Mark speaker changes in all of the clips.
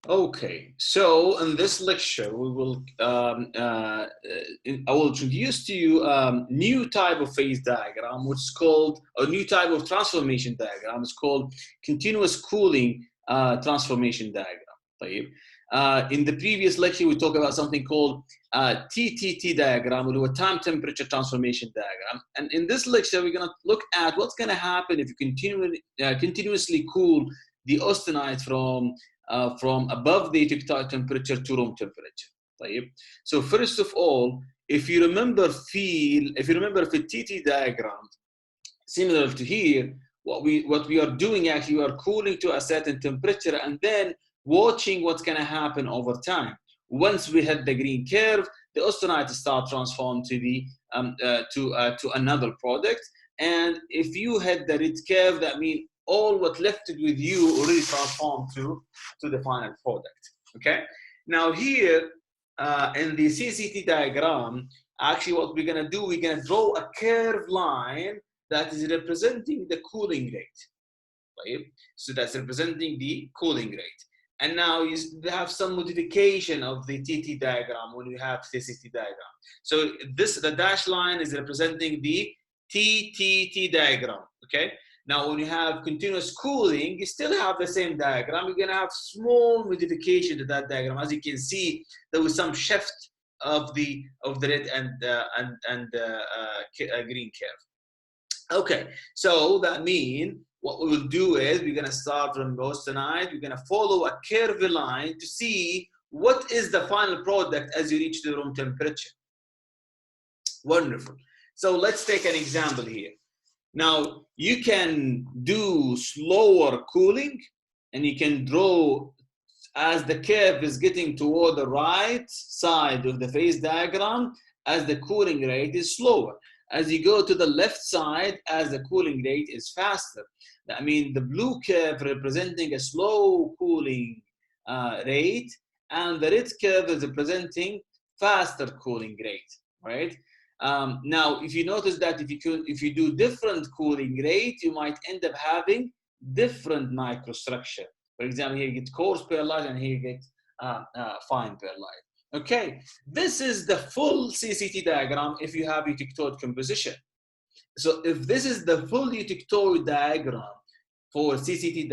Speaker 1: Okay, so in this lecture, we will I will introduce to you new type of phase diagram, which is called a new type of transformation diagram. It's called continuous cooling transformation diagram. طيب. In the previous lecture, we talked about something called TTT diagram, or time temperature transformation diagram. And in this lecture, we're going to look at what's going to happen if you continuously cool the austenite from above the eutectic temperature to room temperature. طيب. So first of all, if you remember for TT diagram, similar to here, what we are doing actually, we are cooling to a certain temperature and then watching what's going to happen over time. Once we hit the green curve, the austenite start transform to the to another product. And if you hit the red curve, that means all what left with you already transformed to the final product. Okay. Now here in the CCT diagram, actually what we're going to do, we're going to draw a curved line that is representing the cooling rate. Right? So that's representing the cooling rate. And now you have some modification of the TT diagram when you have CCT diagram. So the dashed line is representing the TTT diagram. Okay. Now, when you have continuous cooling, you still have the same diagram. You're going to have small modification to that diagram. As you can see, there was some shift of the red and green curve. Okay, so that means what we will do is we're going to start from austenite. We're going to follow a curved line to see what is the final product as you reach the room temperature. Wonderful. So let's take an example here. Now, you can do slower cooling, and you can draw as the curve is getting toward the right side of the phase diagram, as the cooling rate is slower. As you go to the left side, as the cooling rate is faster. I mean, the blue curve representing a slow cooling rate, and the red curve is representing faster cooling rate, right? Now, if you notice that if you do different cooling rate, you might end up having different microstructure. For example, here you get coarse perlite and here you get fine perlite. Okay, this is the full CCT diagram if you have eutectoid composition. So if this is the full eutectoid diagram for CCT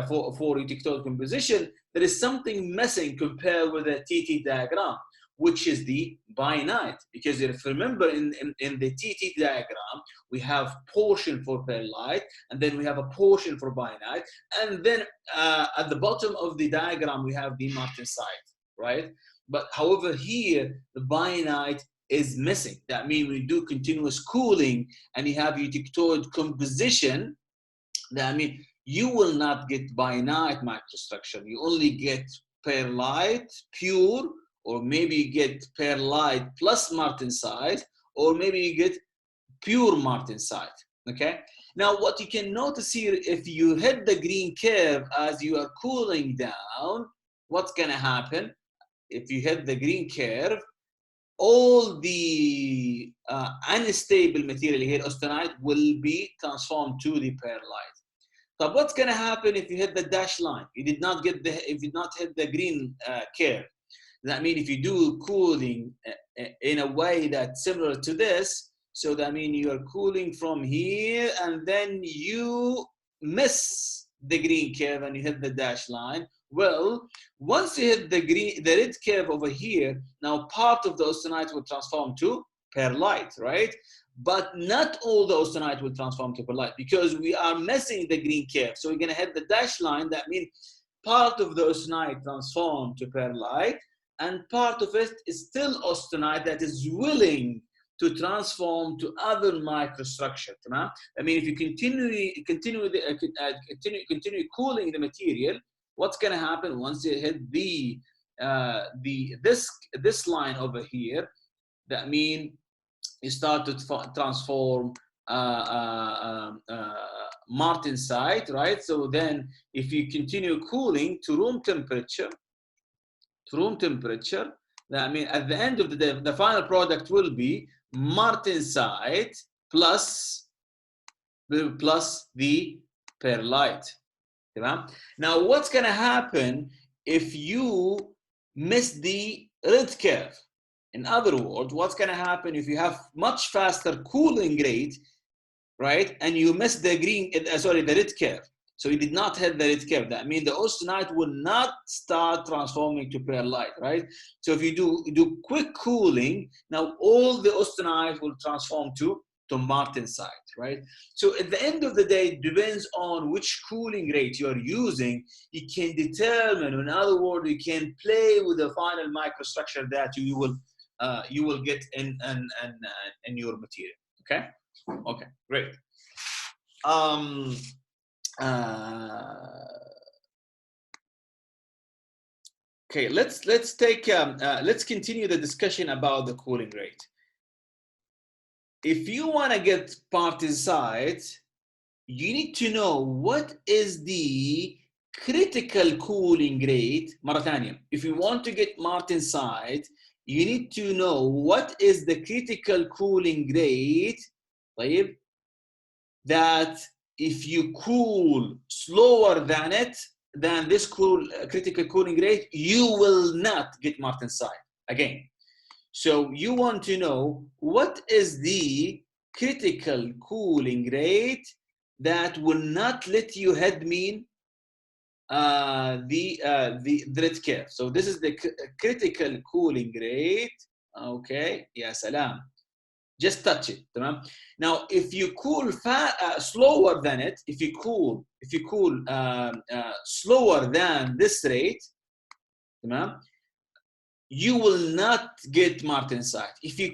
Speaker 1: for eutectoid composition, there is something missing compared with the TT diagram, which is the bainite. Because if you remember in the TT diagram, we have portion for perlite, and then we have a portion for bainite, and then at the bottom of the diagram, we have the martensite, right? But however here, the bainite is missing. That means we do continuous cooling and you have eutectoid composition. That means you will not get bainite microstructure. You only get perlite pure, or maybe you get perlite plus martensite, or maybe you get pure martensite. Okay. Now, what you can notice here, if you hit the green curve as you are cooling down, what's going to happen? If you hit the green curve, all the unstable material here, austenite, will be transformed to the perlite. So what's going to happen if you hit the dash line? You did not hit the green curve. That means if you do cooling in a way that's similar to this, so that means you are cooling from here and then you miss the green curve and you hit the dash line. Well, once you hit the red curve over here, now part of the austenite will transform to perlite, right? But not all the austenite will transform to perlite because we are missing the green curve. So we're going to hit the dash line. That means part of the austenite transform to perlite, and part of it is still austenite that is willing to transform to other microstructure. I mean, if you continue cooling the material, what's going to happen once you hit this line over here? That means you start to transform martensite, right? So then, if you continue cooling to room temperature, that means at the end of the day, the final product will be martensite plus the perlite. Now, what's going to happen if you miss the red curve. In other words, what's going to happen if you have much faster cooling rate, right? And you miss the the red curve. So you did not hit the red curve. That means the austenite will not start transforming to perlite, right? So if you do quick cooling, now all the austenite will transform to martensite, right? So at the end of the day, it depends on which cooling rate you're using. You can determine, in other words, you can play with the final microstructure that you will get in your material. Okay. Okay. Great. Okay, let's continue the discussion about the cooling rate. If you want to get martensite, you need to know what is the critical cooling rate. مرة ثانية, if you want to get martensite, you need to know what is the critical cooling rate. طيب, that if you cool slower than this critical cooling rate, you will not get martensite again. So you want to know what is the critical cooling rate that will not let you head mean the red curve. So this is the critical cooling rate. Okay, ya salam. Just touch it. Now, if you cool slower than it, if you cool slower than this rate, you will not get martensite. If you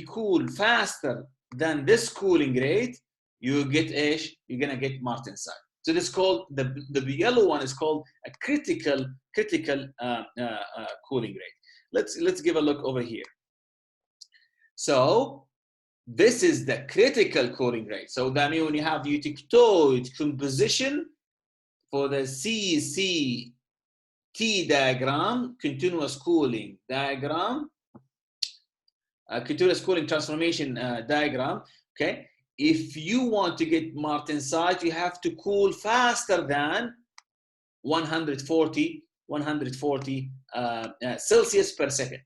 Speaker 1: cool faster than this cooling rate, you get ish. You're gonna get martensite. So this is called the yellow one is called a critical cooling rate. Let's give a look over here. So this is the critical cooling rate. So that means when you have eutectoid composition for the CCT diagram, continuous cooling diagram, continuous cooling transformation diagram, okay? If you want to get martensite, you have to cool faster than 140 Celsius per second.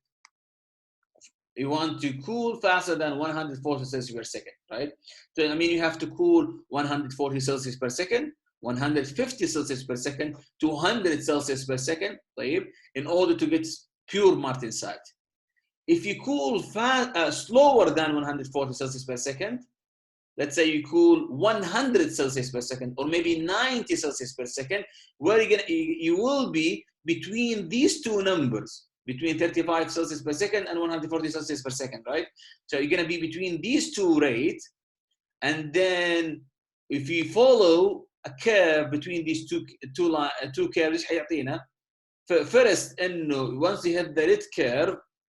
Speaker 1: You want to cool faster than 140 Celsius per second, right? So I mean, you have to cool 140 Celsius per second, 150 Celsius per second, 200 Celsius per second, right? In order to get pure martensite. If you cool slower than 140 Celsius per second, let's say you cool 100 Celsius per second, or maybe 90 Celsius per second, where you will be between these two numbers, between 35 Celsius per second and 140 Celsius per second, right? So you're going to be between these two rates. And then if you follow a curve between these two curves, first, once you hit the red curve,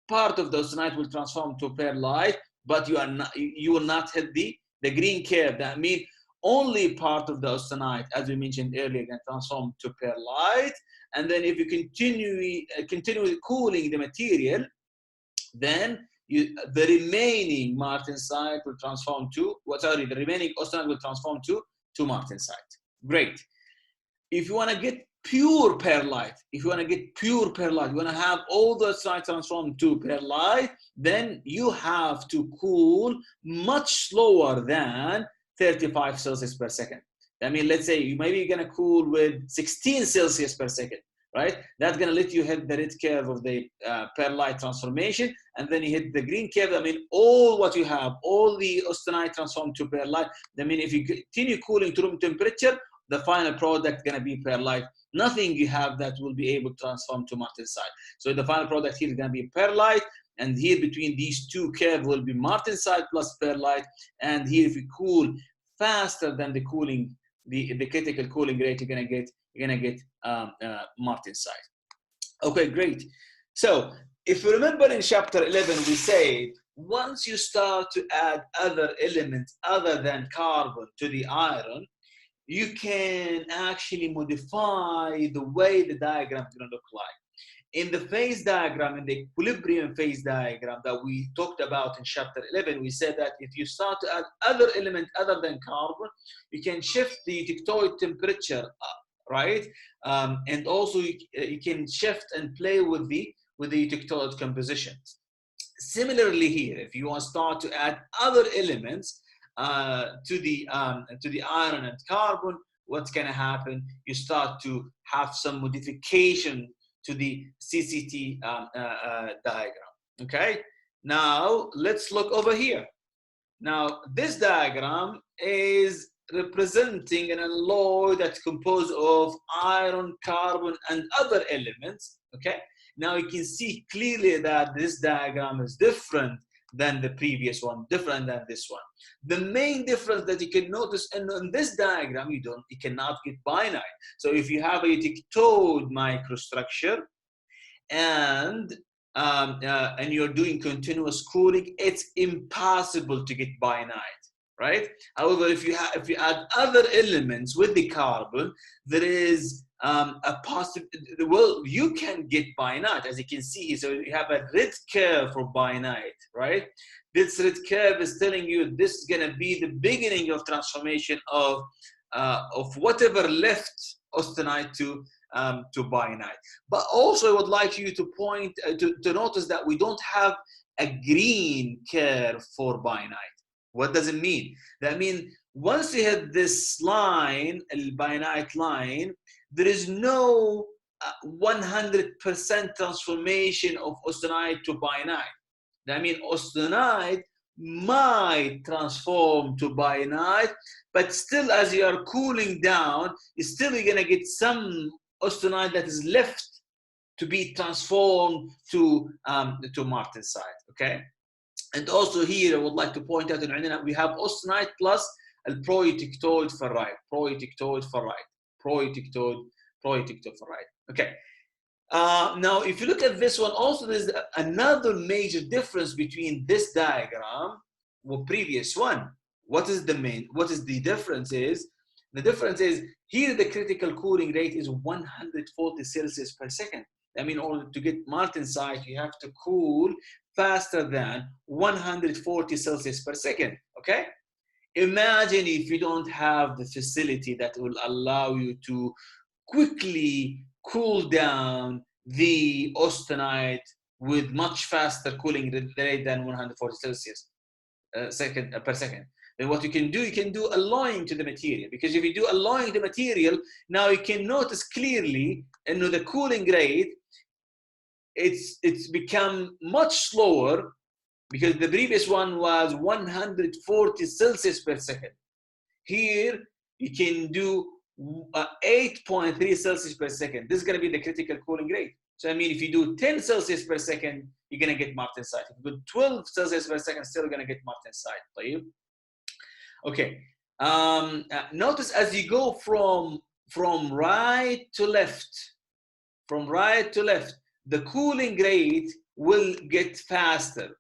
Speaker 1: part of the austenite will transform to perlite, but you will not hit the green curve. That means only part of the austenite, as we mentioned earlier, can transform to perlite. And then if you continue cooling the material, then the remaining martensite will transform to the remaining austenite will transform to martensite. Great. If you want to get pure perlite, you want to have all the austenite transformed to perlite, then you have to cool much slower than 35 Celsius per second. I mean, let's say you maybe going to cool with 16 Celsius per second, right? That's going to let you hit the red curve of the perlite transformation, and then you hit the green curve. I mean, all what you have, all the austenite transformed to perlite. I mean, if you continue cooling to room temperature, the final product going to be perlite. Nothing you have that will be able to transform to martensite. So the final product here is going to be perlite, and here between these two curves will be martensite plus perlite. And here, if you cool faster than the critical cooling rate, you're gonna get martensite. Okay, great. So if you remember in chapter 11, we said once you start to add other elements other than carbon to the iron, you can actually modify the way the diagram is going to look like. In the phase diagram, in the equilibrium phase diagram that we talked about in chapter 11, we said that if you start to add other elements other than carbon, you can shift the eutectoid temperature up, right? And also you can shift and play with the eutectoid compositions. Similarly here, if you want to start to add other elements to the iron and carbon, what's going to happen? You start to have some modification to the CCT diagram. Okay, now let's look over here. Now this diagram is representing an alloy that's composed of iron, carbon, and other elements. Okay, now you can see clearly that this diagram is different than the previous one, different than this one. The main difference that you can notice in this diagram, you cannot get binite. So if you have a eutectoid microstructure and you're doing continuous cooling, it's impossible to get binite, right? However, if you add other elements with the carbon, there is a possibility. Well, you can get binite, as you can see here. So you have a red curve for binite, right? This red curve is telling you this is going to be the beginning of transformation of whatever left austenite to binite. But also I would like you to point to notice that we don't have a green curve for binite. What does it mean? That means once you hit this line, the binite line, there is no 100% transformation of austenite to binite. That means austenite might transform to binite, but still, as you are cooling down, you're going to get some austenite that is left to be transformed to martensite. Okay, and also here I would like to point out that we have austenite plus pro-eutectoid ferrite, pro-eutectoid ferrite. Okay. Now, if you look at this one, also there's another major difference between this diagram or previous one. What is the difference is? The difference is here the critical cooling rate is 140 Celsius per second. I mean, in order to get martensite, you have to cool faster than 140 Celsius per second, okay? Imagine if you don't have the facility that will allow you to quickly cool down the austenite with much faster cooling rate than 140 Celsius per second. Then what you can do alloying to the material, because if you do alloying the material, now you can notice clearly the cooling rate, it's become much slower, because the previous one was 140 Celsius per second. Here you can do 8.3 Celsius per second. This is going to be the critical cooling rate. So I mean, if you do 10 Celsius per second, you're going to get martensite. If you do 12 Celsius per second, still going to get martensite. Okay. Notice as you go from right to left, the cooling rate will get faster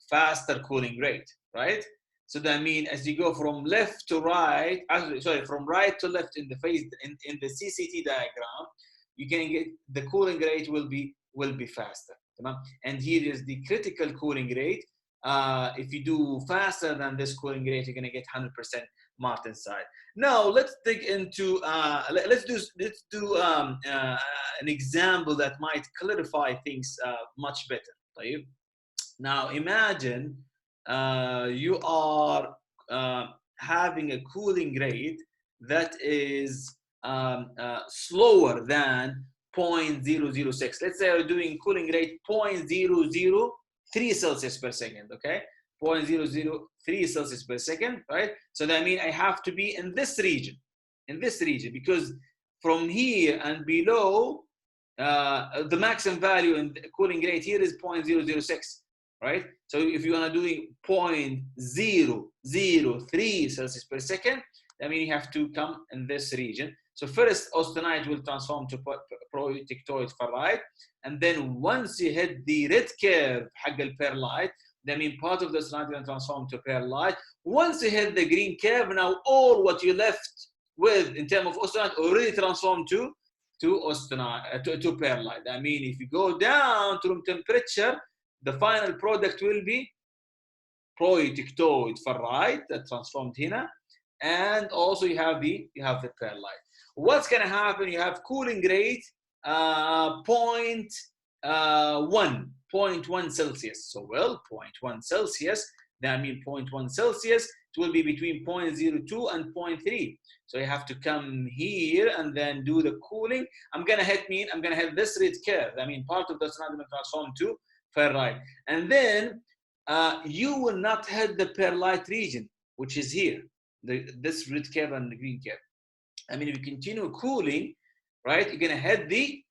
Speaker 1: cooling rate, right? So that means as you go from left to right, from right to left in the phase in the CCT diagram, you can get the cooling rate will be faster. And here is the critical cooling rate. If you do faster than this cooling rate, you're going to get 100% martensite. Now let's dig into let's do an example that might clarify things much better. Now imagine you are having a cooling rate that is slower than 0.006. Let's say we're doing cooling rate 0.003 Celsius per second, okay? 0.003 Celsius per second, right? So that means I have to be in this region, because from here and below, the maximum value in the cooling rate here is 0.006, right? So if you want to do 0.003 Celsius per second, that means you have to come in this region. So first, austenite will transform to pro-eutectoid ferrite, and then once you hit the red curve, حق البيرلايت, that means part of the austenite will transform to perlite. Once you hit the green curve, now all what you left with in terms of austenite already transformed to austenite, to perlite. I mean, if you go down to room temperature, the final product will be pro-eutectoid ferrite that transformed here, and also you have the perlite. what's going to happen? You have cooling rate 0.1 Celsius. So, well, 0.1 Celsius, that means 0.1 Celsius, it will be between 0.02 and 0.3. So you have to come here and then do the cooling. I'm going to hit this red curve. I mean, part of the austenite will transform to ferrite. And then you will not hit the perlite region, which is here, this red curve and the green curve. I mean, if you continue cooling, right, you're gonna hit the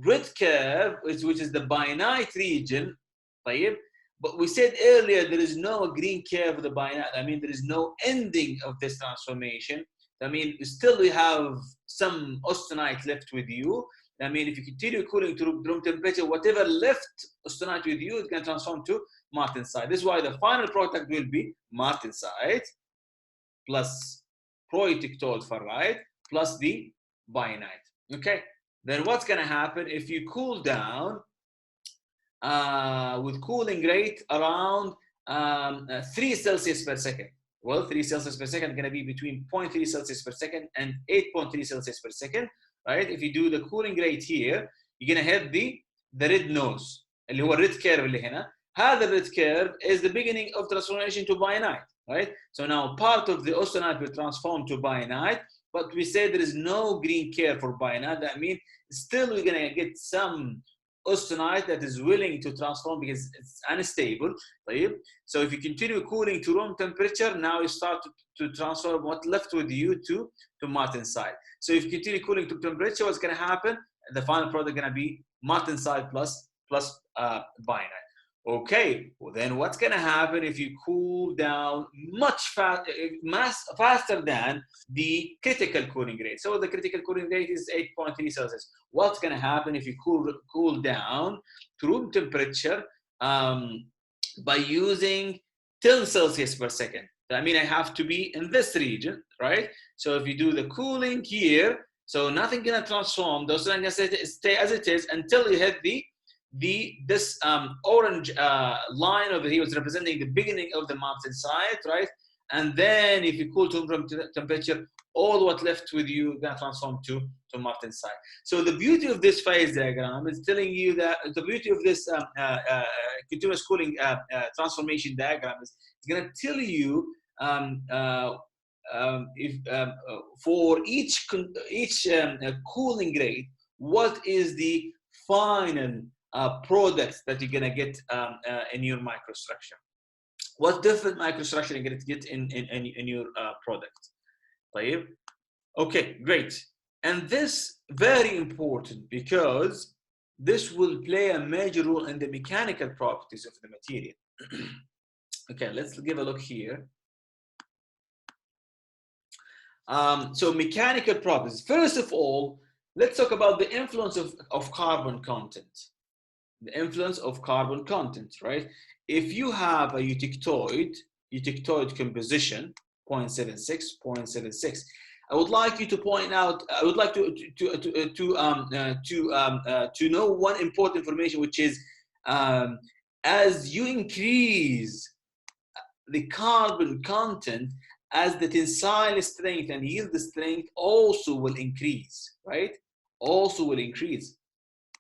Speaker 1: red curve, which is the bainite region. But we said earlier there is no green curve of the bainite. I mean, there is no ending of this transformation. I mean, still we have some austenite left with you. I mean, if you continue cooling to room temperature, whatever left austenite with you is going to transform to martensite. This is why the final product will be martensite plus proeutictoid ferrite plus the bainite. Okay, then what's going to happen if you cool down with cooling rate around 3 Celsius per second? Well, 3 Celsius per second is going to be between 0.3 Celsius per second and 8.3 Celsius per second, right? If you do the cooling rate here, you're going to hit the red nose, اللي هو الريد كيرف اللي هنا. هذا الريد curve is the beginning of transformation to bainite, right? So now part of the austenite will transform to bainite, but we say there is no green curve for bainite. That means still we're going to get some austenite that is willing to transform because it's unstable. So if you continue cooling to room temperature, now you start to transform what left with you to martensite. So if you continue cooling to temperature, what's going to happen? The final product is going to be martensite plus bainite. Okay, well then what's going to happen if you cool down much faster than the critical cooling rate? So the critical cooling rate is 8.3 Celsius. What's going to happen if you cool down to room temperature by using 10 Celsius per second? I mean, I have to be in this region, right? So if you do the cooling here, so nothing going to transform. Those are going to stay as it is until you hit this orange line over here is representing the beginning of the martensite, right? And then if you cool to room temperature, all what left with you is going to transform to martensite. So the beauty of this phase diagram is telling you that the beauty of this continuous cooling transformation diagram is it's going to tell you for each cooling rate, what is the final products that you're gonna get in your microstructure. What different microstructure you're gonna get in your product. طيب? Okay, great. And this very important because this will play a major role in the mechanical properties of the material. Okay, let's give a look here. So mechanical properties. First of all, let's talk about the influence of carbon content. The influence of carbon content, right? If you have a eutectoid composition, 0.76, I would like you to point out, I would like to know one important information, which is as you increase the carbon content, as the tensile strength and yield strength also will increase, right? Also will increase.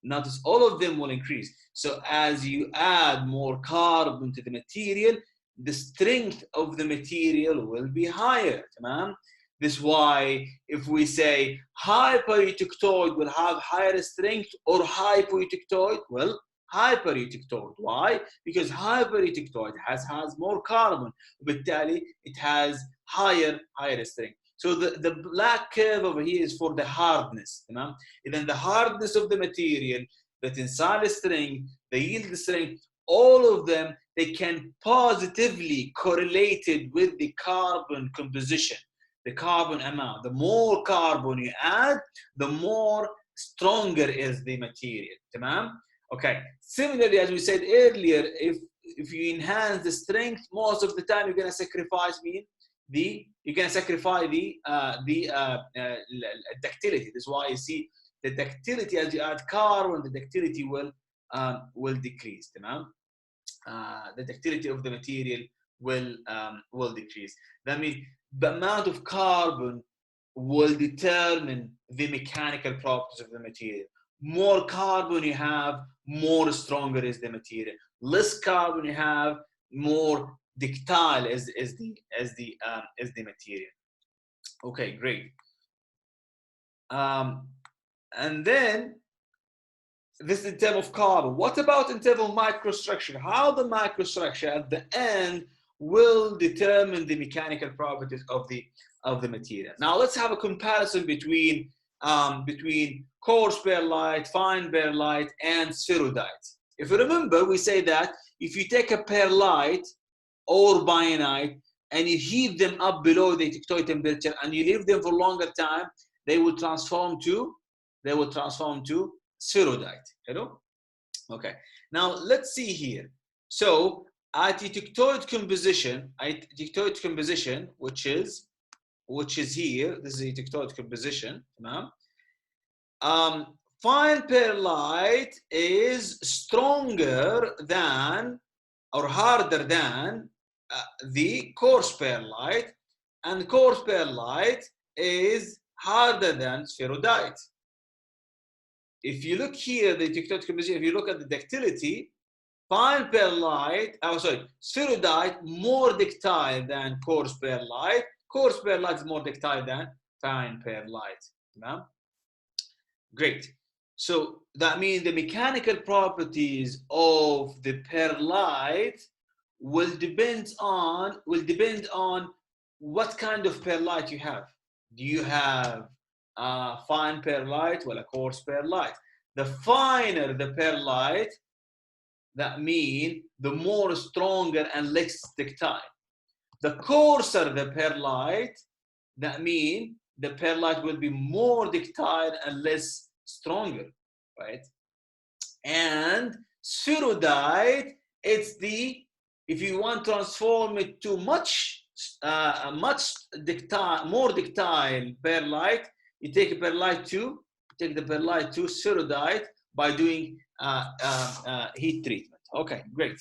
Speaker 1: Notice all of them will increase. So as you add more carbon to the material, the strength of the material will be higher. Tamam? This is why if we say hypereutectoid will have higher strength or hypoeutectoid, well, hypereutectoid. Why? Because hypereutectoid has more carbon. بالتالي it has higher strength. So the black curve over here is for the hardness. And then the hardness of the material, the tensile strength, the yield strength, all of them, they can positively correlate it with the carbon composition, the carbon amount. The more carbon you add, the more stronger is the material. Tamam? Okay. Similarly, as we said earlier, if you enhance the strength, most of the time you're going to sacrifice you're going to sacrifice the ductility. This is why you see the ductility as you add carbon, the ductility will decrease. The ductility of the material will decrease. That means the amount of carbon will determine the mechanical properties of the material. More carbon you have, more stronger is the material. Less carbon you have, more ductile is the material. Okay, great. And then this is in terms of carbon. What about in terms of microstructure? How the microstructure at the end will determine the mechanical properties of the material. Now let's have a comparison between coarse perlite, fine perlite, and spheroidite. If you remember, we say that if you take a perlite or bainite and you heat them up below the tectonic temperature and you leave them for longer time, they will transform to spheroidite. Hello? Okay. Now let's see here. So at the tectonic composition, which is here, this is the tectonic composition. Fine perlite is stronger than or harder than the coarse perlite, and coarse perlite is harder than spheroidite. If you look here, the tectonic composition, if you look at the ductility, fine perlite, spheroidite more ductile than coarse perlite. Coarse perlite is more ductile than fine perlite. Great. So that means the mechanical properties of the perlite will depend on what kind of perlite you have. Do you have fine perlite or a coarse perlite? The finer the perlite, that means the more stronger and less ductile. The coarser the perlite, that means the perlite will be more ductile and less stronger, right? And spheroidite, it's if you want to transform it to much ductile, more ductile perlite, you take the perlite to spheroidite by doing heat treatment. Okay, great.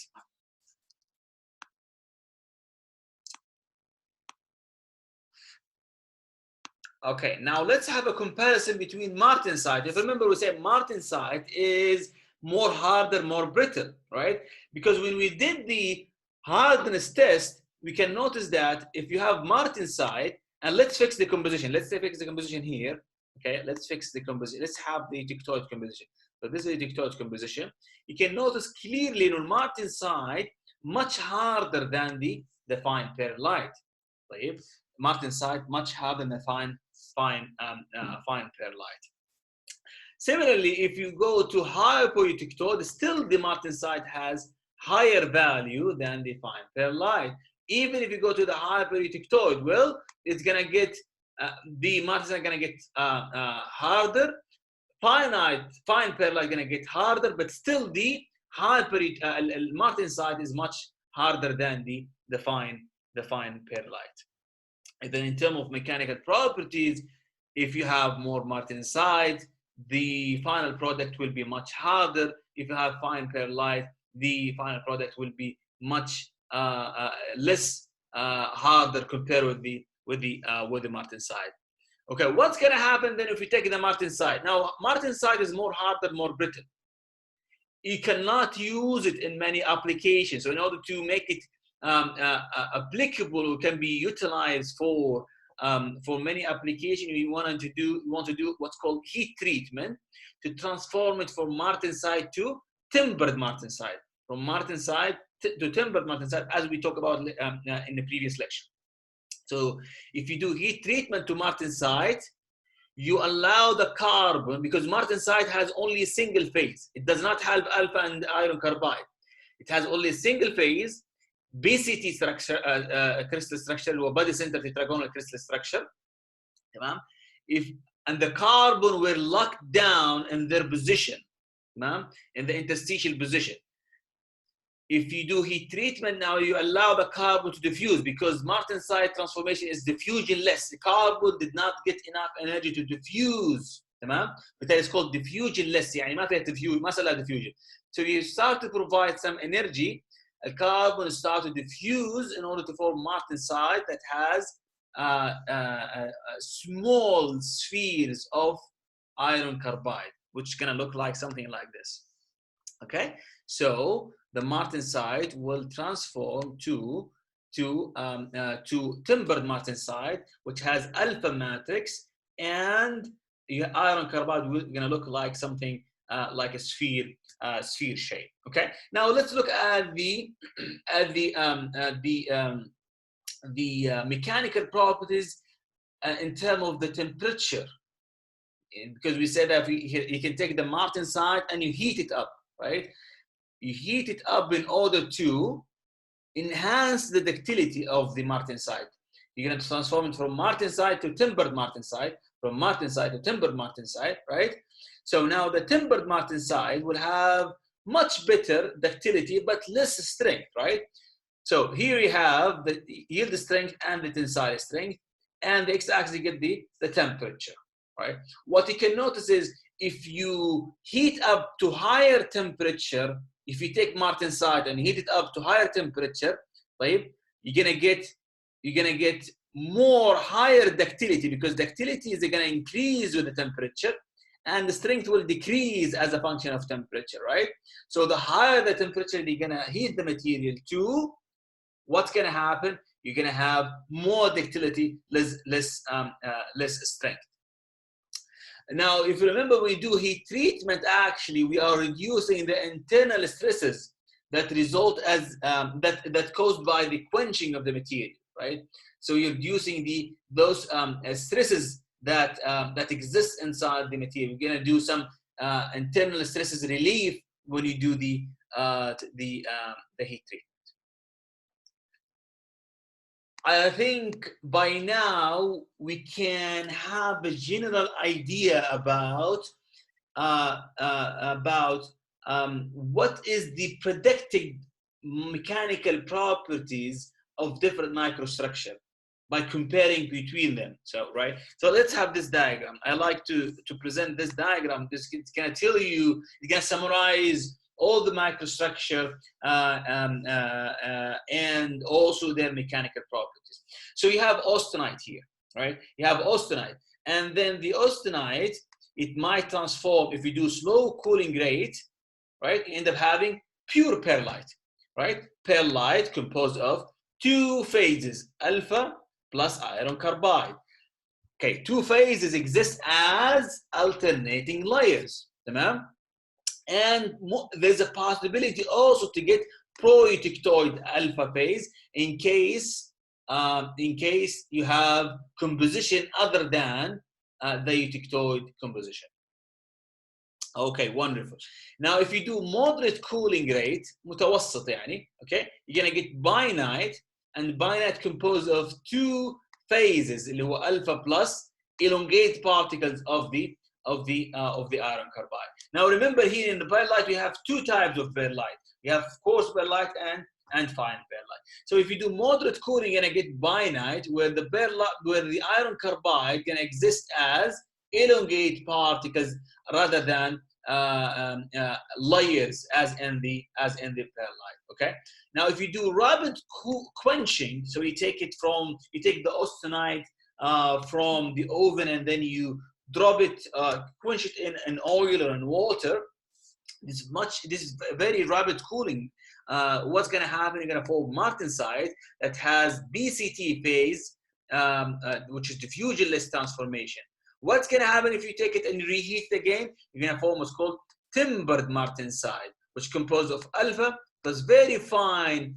Speaker 1: Okay, now let's have a comparison between martensite. If you remember, we said martensite is more harder, more brittle, right? Because when we did the hardness test, we can notice that if you have martensite, and let's fix the composition. Let's fix the composition here. Okay, let's fix the composition. Let's have the tectonic composition. So this is the tectonic composition. You can notice clearly in martensite much harder than the fine perlite. Right? Martensite much harder than the fine perlite. Similarly, if you go to higher polytectode, still the martensite has higher value than the fine perlite. Even if you go to the higher polytectode, well, it's gonna get the martensite gonna get harder. Fine perlite gonna get harder, but still the high martensite is much harder than the fine perlite. And then in terms of mechanical properties, if you have more martensite, the final product will be much harder. If you have fine perlite, the final product will be much less harder compared with the martensite. Okay, what's going to happen then if you take the martensite? Now, martensite is more harder, more brittle. You cannot use it in many applications. So in order to make it applicable, or can be utilized for many applications, we want to do what's called heat treatment to transform it from martensite to tempered martensite, from martensite to tempered martensite, as we talked about in the previous lecture. So if you do heat treatment to martensite, you allow the carbon, because martensite has only a single phase. It does not have alpha and iron carbide. It has only a single phase, BCT structure, crystal structure, or body center tetragonal crystal structure. And the carbon were locked down in their position, in the interstitial position. If you do heat treatment now, you allow the carbon to diffuse, because martensite transformation is diffusionless. The carbon did not get enough energy to diffuse. But it's called diffusionless. يعني ما فيها diffusion, ما صار diffusion. So you start to provide some energy, the carbon starts to diffuse in order to form martensite that has small spheres of iron carbide, which is going to look like something like this. Okay, so the martensite will transform to timbered martensite, which has alpha matrix, and your iron carbide will going to look like something like a sphere shape. Okay, now let's look at the mechanical properties in terms of the temperature, because we said that you can take the martensite and you heat it up, right? You heat it up in order to enhance the ductility of the martensite. You're going to transform it from martensite to timbered martensite, from martensite to timbered martensite, right? So now the timbered martensite will have much better ductility but less strength, right? So here you have the yield strength and the tensile strength, and the x-axis you get the temperature, right? What you can notice is if you heat up to higher temperature, if you take martensite and heat it up to higher temperature, right, you're gonna get more higher ductility, because ductility is gonna increase with the temperature, and the strength will decrease as a function of temperature, right? So the higher the temperature you're gonna heat the material to, what's gonna happen? You're gonna have more ductility, less strength. Now, if you remember, when we do heat treatment, actually, we are reducing the internal stresses that result as that caused by the quenching of the material, right? So you're reducing those stresses that exist inside the material. You're gonna do some internal stresses relief when you do the heat treatment. I think by now we can have a general idea about what is the predicted mechanical properties of different microstructure by comparing between them. So, right. So let's have this diagram. I like to present this diagram. This is going to tell you, it's going to summarize all the microstructure and also their mechanical properties. So you have austenite here, right? You have austenite, and then the austenite, it might transform if you do slow cooling rate, right? You end up having pure perlite, right? Perlite composed of two phases, alpha plus iron carbide. Okay, two phases exist as alternating layers, tamam? And there's a possibility also to get pro-eutectoid alpha phase in case you have composition other than the eutectoid composition. Okay, wonderful. Now, if you do moderate cooling rate, متوسط يعني, okay, you're gonna get bainite, and bainite composed of two phases, اللي هو alpha plus elongate particles of the iron carbide. Now remember, here in the perlite we have two types of perlite. You have coarse perlite and fine perlite. So if you do moderate cooling, you're gonna get bainite, where the iron carbide can exist as elongate particles rather than layers as in the perlite. Okay. Now if you do rapid quenching, so you take the austenite from the oven, and then you drop it, quench it in oil or in water. This is very rapid cooling. What's going to happen? You're going to form martensite that has BCT phase, which is diffusionless transformation. What's going to happen if you take it and reheat again? You're going to form what's called timbered martensite, which composed of alpha plus very fine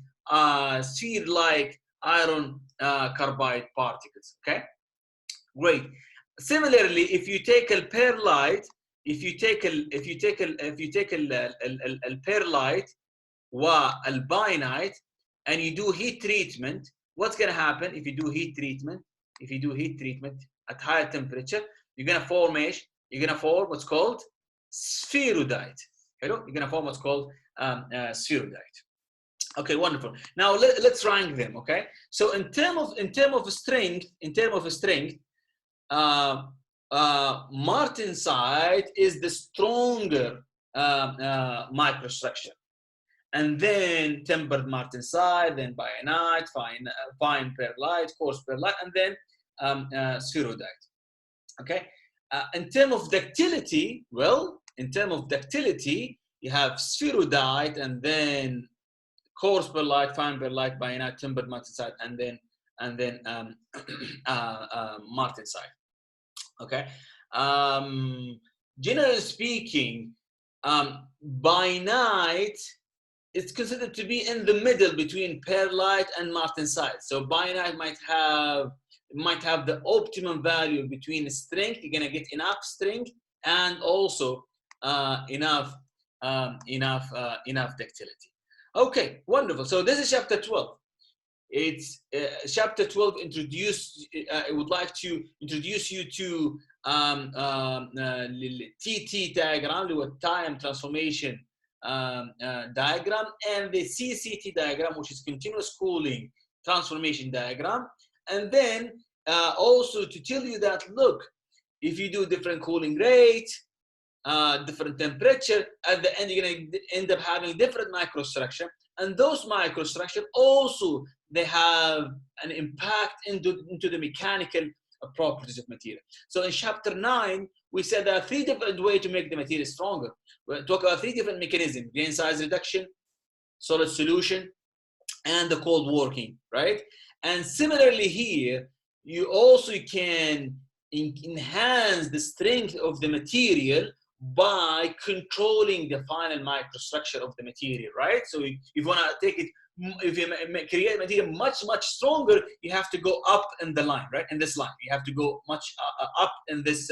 Speaker 1: sphere-like iron carbide particles. Okay, great. Similarly, if you take a perlite, perlite wa albainite, and you do heat treatment, what's going to happen if you do heat treatment? If you do heat treatment at higher temperature, you're going to form what's called spheroidite. Hello, you're going to form what's called spheroidite. Okay, wonderful. Now let's rank them. Okay, so in terms of strength, martensite is the stronger microstructure, and then timbered martensite, then bainite, fine perlite, coarse perlite, and then spheroidite. Okay. In terms of ductility, well, in terms of ductility, you have spheroidite and then coarse perlite, fine perlite, bainite, tempered martensite, and then martensite. Okay. Generally speaking, bainite is considered to be in the middle between perlite and martensite. So bainite might have the optimum value between strength. You're gonna get enough strength and also enough ductility. Okay, wonderful. So this is chapter 12. It's chapter 12. I would like to introduce you to TT diagram, the time transformation diagram, and the CCT diagram, which is continuous cooling transformation diagram. And then also to tell you that, look, if you do different cooling rate, different temperature, at the end you're going to end up having different microstructure, and those microstructure also they have an impact into the mechanical properties of material. So in chapter 9 we said there are 3 different ways to make the material stronger. We talk about 3 different mechanisms: grain size reduction, solid solution, and the cold working, right? And similarly here, you also can enhance the strength of the material by controlling the final microstructure of the material, right? So if you want to take it, if you create material much stronger, you have to go up in the line, right? In this line, you have to go much up in this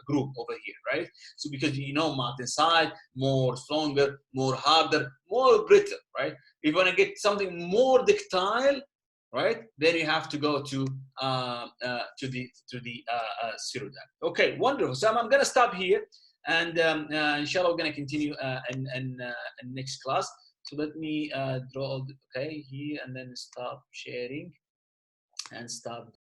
Speaker 1: group over here, right? So because martensite, more stronger, more harder, more brittle, right? If you want to get something more ductile, right, then you have to go to the spheroidite. Okay, wonderful. So I'm going to stop here, and inshallah we're going to continue in next class. So let me draw, okay, here, and then stop sharing and stop